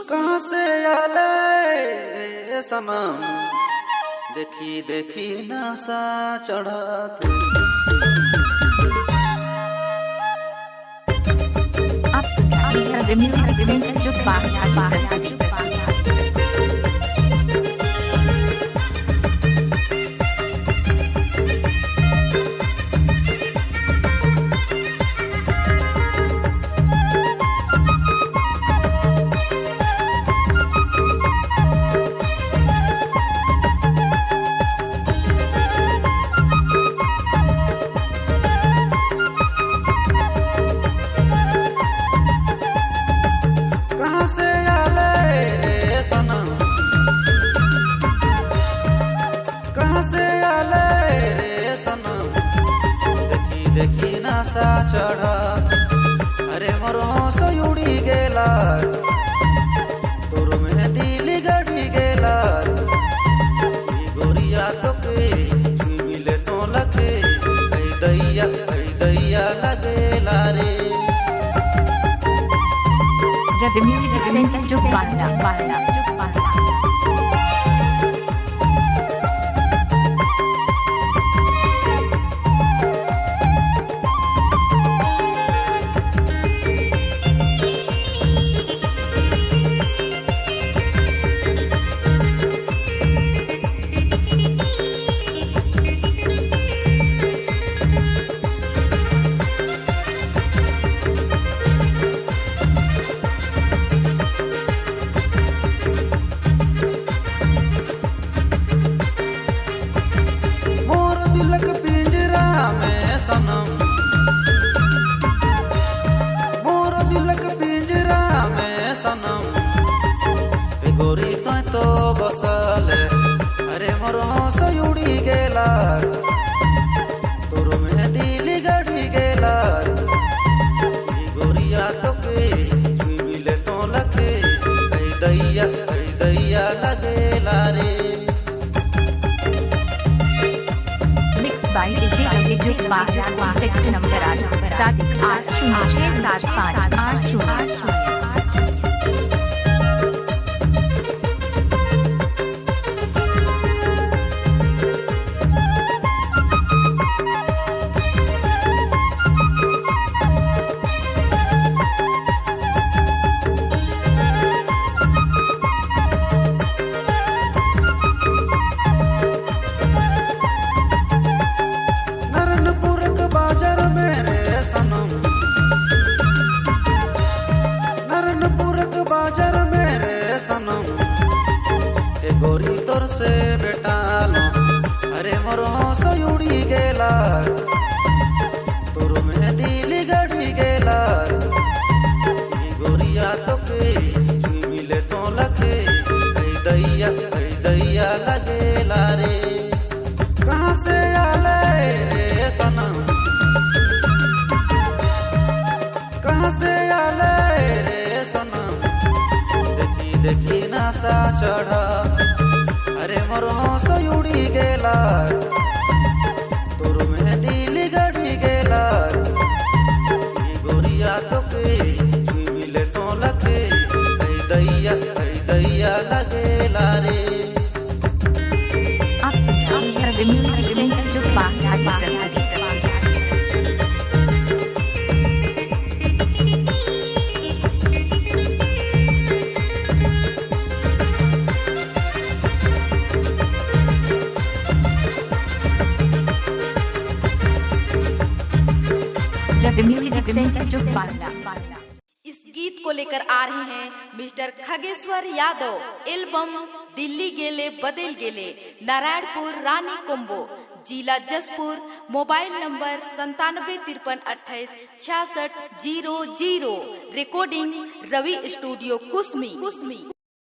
कहाँ से आले सनम देखी देखी नशा चढ़त। आप सुन रहे हैं म्यूजिक सेंटर जो बाहर देखी नशा चढ़ा। अरे मोर होश उड़ी गेला तोर में दिल गड़ी गेला। गोरिया तो के मिले तो लगे दैया लगेला रे। म्यूजिक सेंटर जो बाहर गोरी तो बसले। अरे मोर होश उड़ी गेला तोर में दिल गड़ी गेला। गोरिया तो के मिले तो लगे दैया लगेला रे। मिक्स बाय डीजे बाहर कॉन्टैक्ट नंबर 78606580। गोरी तोर से बेटालो। अरे मोर होश उड़ी गेला तोर में दिल गड़ी गेला। गोरिया तो के मिले तो लगे दैया लगेला रे। कहाँ से आले सनम कहाँ से आले रे सनम देखी नशा चढ़ा। अरे मोर होश उड़ी गेला तोर में दिल गड़ी गेला। गोरिया तो के मिले तो लगे दैया लगेला रे। आप सुन रहे हैं म्यूजिक सेंटर जो बाहर म्यूजिक सेंटर जो इस गीत को लेकर आ रहे हैं मिस्टर खगेश्वर यादव। एल्बम दिल्ली गेले बदल गेले, नारायणपुर रानी कोम्बो, जिला Jaspur. Mobile number 9753286600। Recording Ravi studio कुसमी।